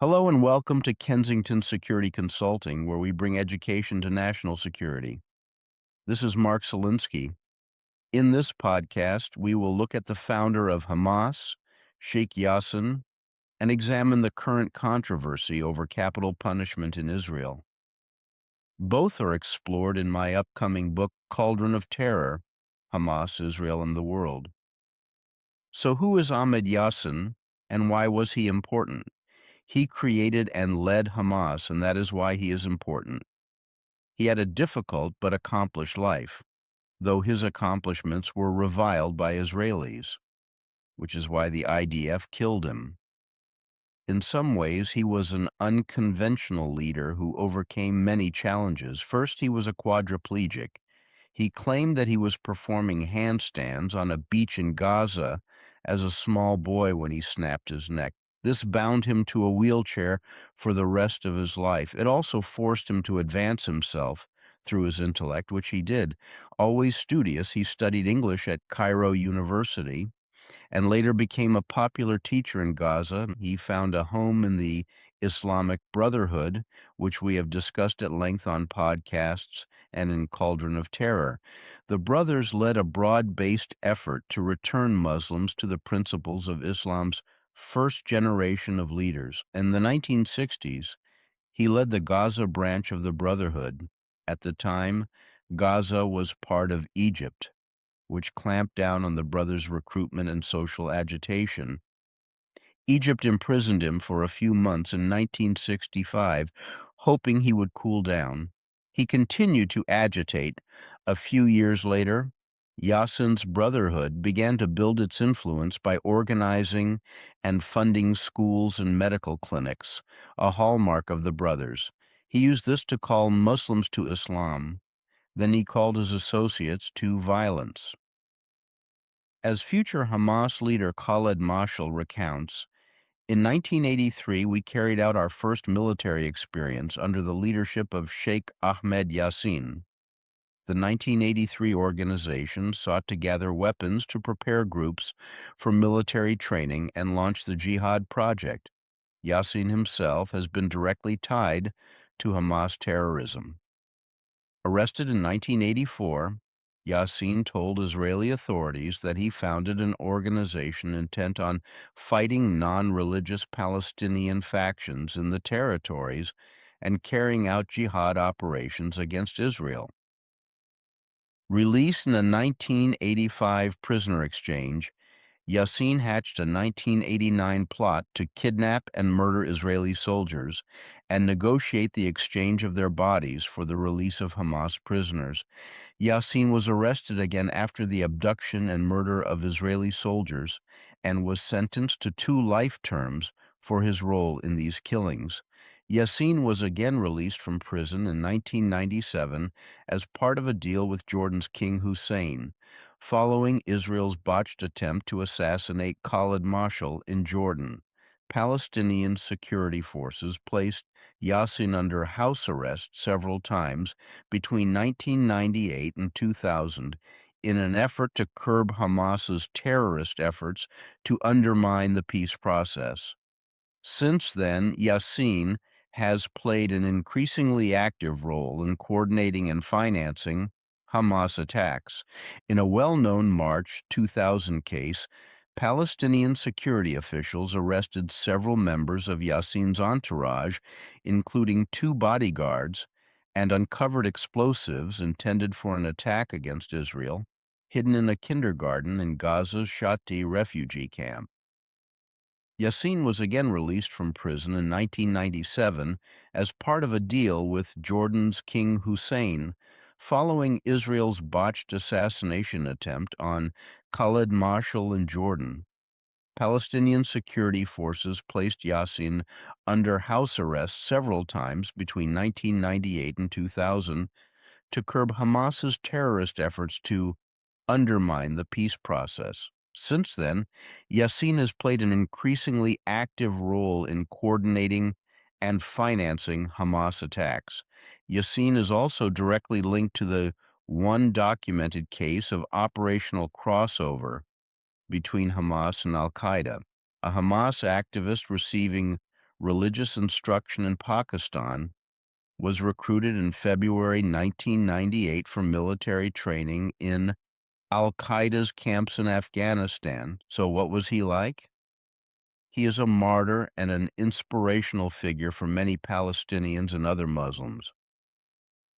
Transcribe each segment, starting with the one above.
Hello and welcome to Kensington Security Consulting, where we bring education to national security. This is Mark Silinsky. In this podcast, we will look at the founder of Hamas, Sheik Yassin, and examine the current controversy over capital punishment in Israel. Both are explored in my upcoming book, Cauldron of Terror: Hamas, Israel, and the World. So who is Ahmed Yassin, and why was he important? He created and led Hamas, and that is why he is important. He had a difficult but accomplished life, though his accomplishments were reviled by Israelis, which is why the IDF killed him. In some ways, he was an unconventional leader who overcame many challenges. First, he was a quadriplegic. He claimed that he was performing handstands on a beach in Gaza as a small boy when he snapped his neck. This bound him to a wheelchair for the rest of his life. It also forced him to advance himself through his intellect, which he did. Always studious, he studied English at Cairo University and later became a popular teacher in Gaza. He found a home in the Islamic Brotherhood, which we have discussed at length on podcasts and in Cauldron of Terror. The brothers led a broad-based effort to return Muslims to the principles of Islam's first generation of leaders. In the 1960s, he led the Gaza branch of the Brotherhood. At the time, Gaza was part of Egypt, which clamped down on the brothers' recruitment and social agitation. Egypt imprisoned him for a few months in 1965, hoping he would cool down. He continued to agitate. A few years later, Yassin's Brotherhood began to build its influence by organizing and funding schools and medical clinics, a hallmark of the brothers. He used this to call Muslims to Islam. Then he called his associates to violence. As future Hamas leader Khaled Mashal recounts, in 1983 we carried out our first military experience under the leadership of Sheikh Ahmed Yassin. The 1983 organization sought to gather weapons to prepare groups for military training and launch the Jihad project. Yassin himself has been directly tied to Hamas terrorism. Arrested in 1984, Yassin told Israeli authorities that he founded an organization intent on fighting non-religious Palestinian factions in the territories and carrying out jihad operations against Israel. Released in a 1985 prisoner exchange, Yassin hatched a 1989 plot to kidnap and murder Israeli soldiers and negotiate the exchange of their bodies for the release of Hamas prisoners. Yassin was arrested again after the abduction and murder of Israeli soldiers and was sentenced to 2 life terms for his role in these killings. Yassin was again released from prison in 1997 as part of a deal with Jordan's King Hussein, following Israel's botched attempt to assassinate Khaled Mashal in Jordan. Palestinian security forces placed Yassin under house arrest several times between 1998 and 2000 in an effort to curb Hamas's terrorist efforts to undermine the peace process. Since then, Yassin has played an increasingly active role in coordinating and financing Hamas attacks. In a well-known March 2000 case, Palestinian security officials arrested several members of Yassin's entourage, including 2 bodyguards, and uncovered explosives intended for an attack against Israel, hidden in a kindergarten in Gaza's Shati refugee camp. Yassin was again released from prison in 1997 as part of a deal with Jordan's King Hussein, following Israel's botched assassination attempt on Khaled Mashal in Jordan. Palestinian security forces placed Yassin under house arrest several times between 1998 and 2000 to curb Hamas's terrorist efforts to undermine the peace process. Since then, Yassin has played an increasingly active role in coordinating and financing Hamas attacks. Yassin is also directly linked to the one documented case of operational crossover between Hamas and Al-Qaeda, a Hamas activist receiving religious instruction in Pakistan, was recruited in February 1998 for military training in Al-Qaeda's camps in Afghanistan. So what was he like? He is a martyr and an inspirational figure for many Palestinians and other Muslims.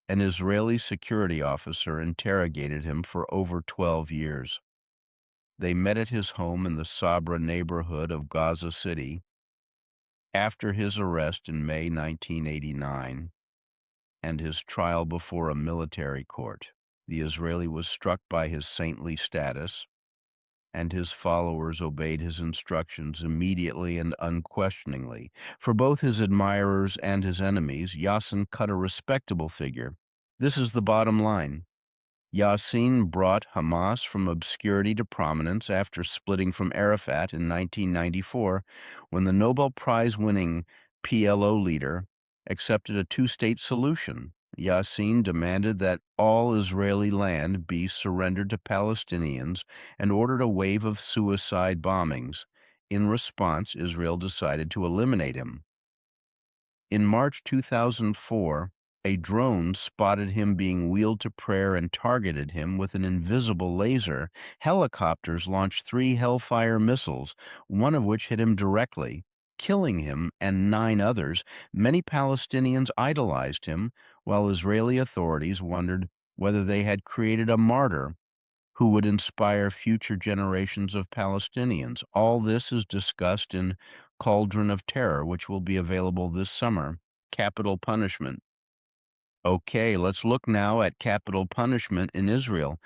An Israeli security officer interrogated him for over 12 years. They met at his home in the Sabra neighborhood of Gaza City after his arrest in May 1989 and his trial before a military court. The Israeli was struck by his saintly status, and his followers obeyed his instructions immediately and unquestioningly. For both his admirers and his enemies, Yassin cut a respectable figure. This is the bottom line. Yassin brought Hamas from obscurity to prominence after splitting from Arafat in 1994, when the Nobel Prize-winning PLO leader accepted a two-state solution. Yassin demanded that all Israeli land be surrendered to Palestinians and ordered a wave of suicide bombings. In response, Israel decided to eliminate him. In March 2004, a drone spotted him being wheeled to prayer and targeted him with an invisible laser. Helicopters launched 3 Hellfire missiles, one of which hit him directly, killing him and 9 others. Many Palestinians idolized him, while Israeli authorities wondered whether they had created a martyr who would inspire future generations of Palestinians. All this is discussed in Cauldron of Terror, which will be available this summer. Capital punishment. Okay, let's look now at capital punishment in Israel.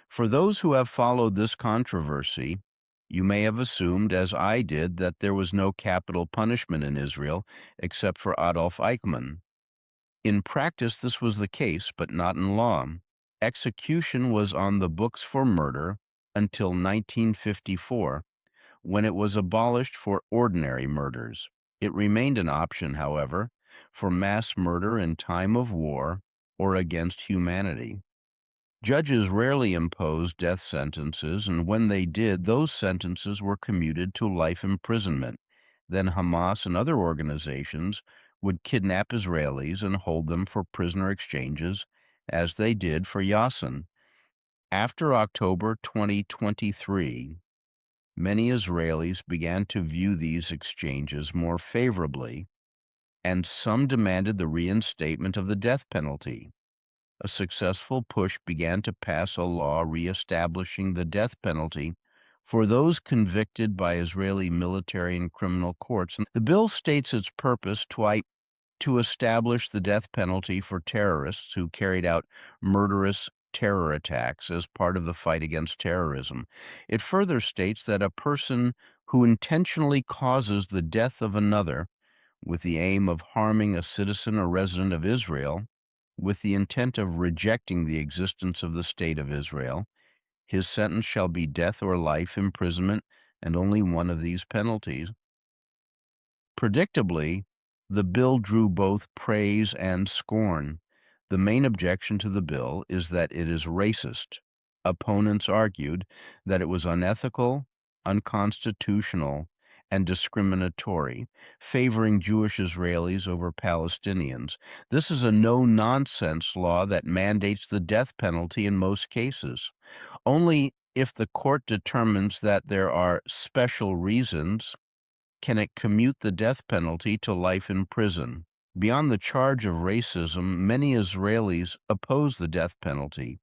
For those who have followed this controversy, you may have assumed, as I did, that there was no capital punishment in Israel except for Adolf Eichmann. In practice, this was the case, but not in law. Execution was on the books for murder until 1954, when it was abolished for ordinary murders. It remained an option, however, for mass murder in time of war or against humanity. Judges rarely imposed death sentences, and when they did, those sentences were commuted to life imprisonment. Then Hamas and other organizations would kidnap Israelis and hold them for prisoner exchanges, as they did for Yassin. After October 2023, many Israelis began to view these exchanges more favorably, and some demanded the reinstatement of the death penalty. A successful push began to pass a law reestablishing the death penalty for those convicted by Israeli military and criminal courts. The bill states its purpose to establish the death penalty for terrorists who carried out murderous terror attacks as part of the fight against terrorism. It further states that a person who intentionally causes the death of another with the aim of harming a citizen or resident of Israel, with the intent of rejecting the existence of the State of Israel, his sentence shall be death or life imprisonment, and only one of these penalties. Predictably, the bill drew both praise and scorn. The main objection to the bill is that it is racist. Opponents argued that it was unethical, unconstitutional, and discriminatory, favoring Jewish Israelis over Palestinians. This is a no-nonsense law that mandates the death penalty in most cases. Only if the court determines that there are special reasons can it commute the death penalty to life in prison. Beyond the charge of racism, many Israelis oppose the death penalty.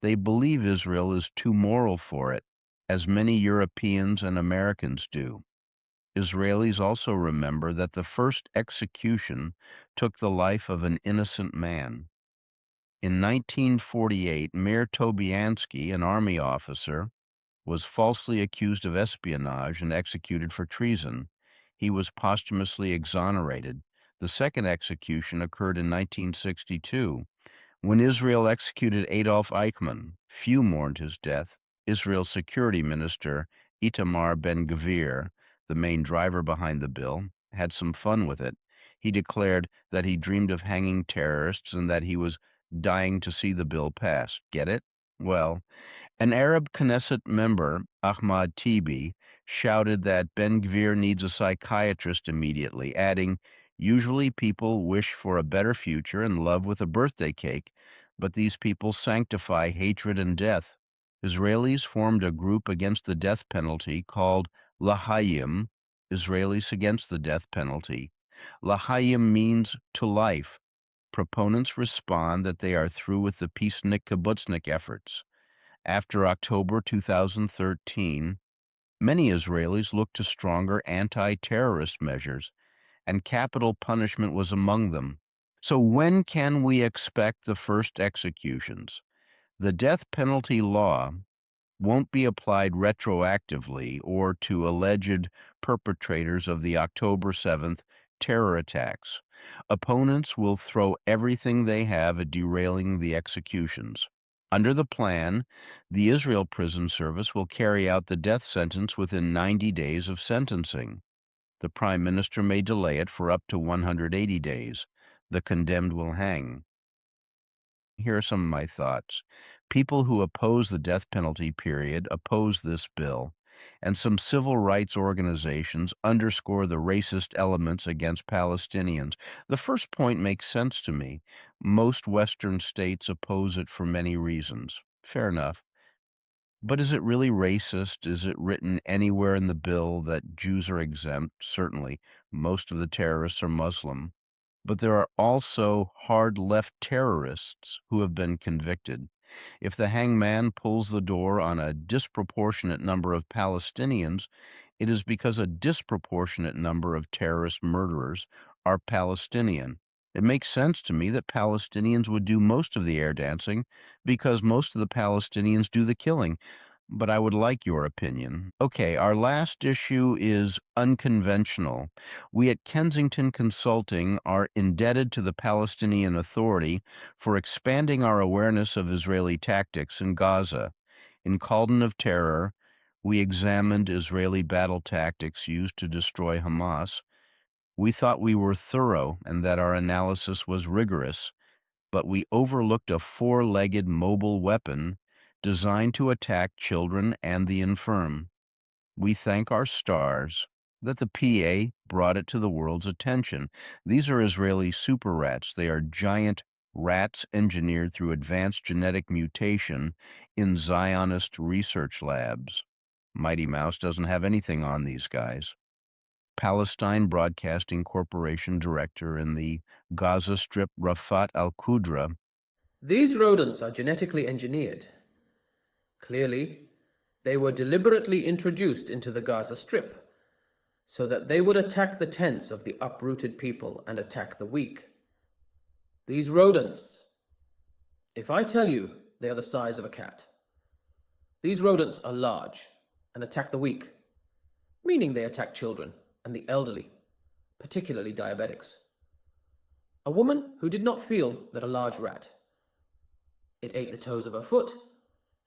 They believe Israel is too moral for it, as many Europeans and Americans do. Israelis also remember that the first execution took the life of an innocent man. In 1948, Meir Tobiansky, an army officer, was falsely accused of espionage and executed for treason. He was posthumously exonerated. The second execution occurred in 1962. When Israel executed Adolf Eichmann, few mourned his death. Israel's security minister, Itamar Ben-Gvir, the main driver behind the bill, had some fun with it. He declared that he dreamed of hanging terrorists and that he was dying to see the bill passed. Get it? Well, an Arab Knesset member, Ahmad Tibi, shouted that Ben-Gvir needs a psychiatrist immediately, adding, "Usually people wish for a better future and love with a birthday cake, but these people sanctify hatred and death." Israelis formed a group against the death penalty called Lahayim, Israelis Against the Death Penalty. Lahayim means to life. Proponents respond that they are through with the peacenik kibbutznik efforts. After October 2013, many Israelis looked to stronger anti-terrorist measures, and capital punishment was among them. So when can we expect the first executions? The death penalty law won't be applied retroactively or to alleged perpetrators of the October 7th terror attacks. Opponents will throw everything they have at derailing the executions. Under the plan, the Israel Prison Service will carry out the death sentence within 90 days of sentencing. The Prime Minister may delay it for up to 180 days. The condemned will hang. Here are some of my thoughts. People who oppose the death penalty period oppose this bill, and some civil rights organizations underscore the racist elements against Palestinians. The first point makes sense to me. Most Western states oppose it for many reasons. Fair enough. But is it really racist? Is it written anywhere in the bill that Jews are exempt? Certainly. Most of the terrorists are Muslim. But there are also hard left terrorists who have been convicted. If the hangman pulls the door on a disproportionate number of Palestinians, it is because a disproportionate number of terrorist murderers are Palestinian. It makes sense to me that Palestinians would do most of the air dancing because most of the Palestinians do the killing. But I would like your opinion. Okay, our last issue is unconventional. We at Kensington Consulting are indebted to the Palestinian Authority for expanding our awareness of Israeli tactics in Gaza. In Cauldron of Terror, we examined Israeli battle tactics used to destroy Hamas. We thought we were thorough and that our analysis was rigorous, but we overlooked a four-legged mobile weapon designed to attack children and the infirm. We thank our stars that the PA brought it to the world's attention. These are Israeli super rats. They are giant rats engineered through advanced genetic mutation in Zionist research labs. Mighty Mouse doesn't have anything on these guys. Palestine Broadcasting Corporation director in the Gaza Strip, Rafat Al-Qudra. These rodents are genetically engineered. Clearly, they were deliberately introduced into the Gaza Strip so that they would attack the tents of the uprooted people and attack the weak. These rodents, if I tell you they are the size of a cat, these rodents are large and attack the weak, meaning they attack children and the elderly, particularly diabetics. A woman who did not feel that a large rat. It ate the toes of her foot,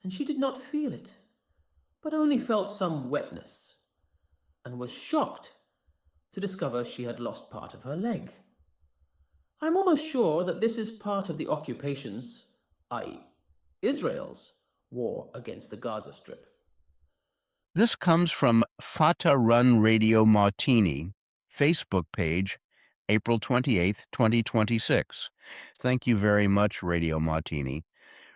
and she did not feel it, but only felt some wetness, and was shocked to discover she had lost part of her leg. I'm almost sure that this is part of the occupation's, i.e., Israel's, war against the Gaza Strip. This comes from Fatah Run Radio Martini, Facebook page, April 28th, 2026. Thank you very much, Radio Martini.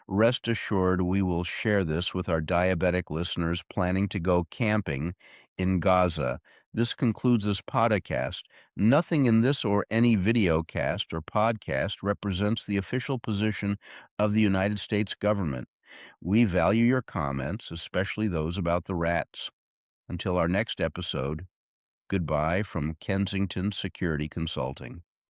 Rest assured we will share this with our diabetic listeners planning to go camping in Gaza. This concludes this podcast. Nothing in this or any video cast or podcast represents the official position of the United States government. We value your comments, especially those about the rats. Until our next episode, goodbye from Kensington Security Consulting.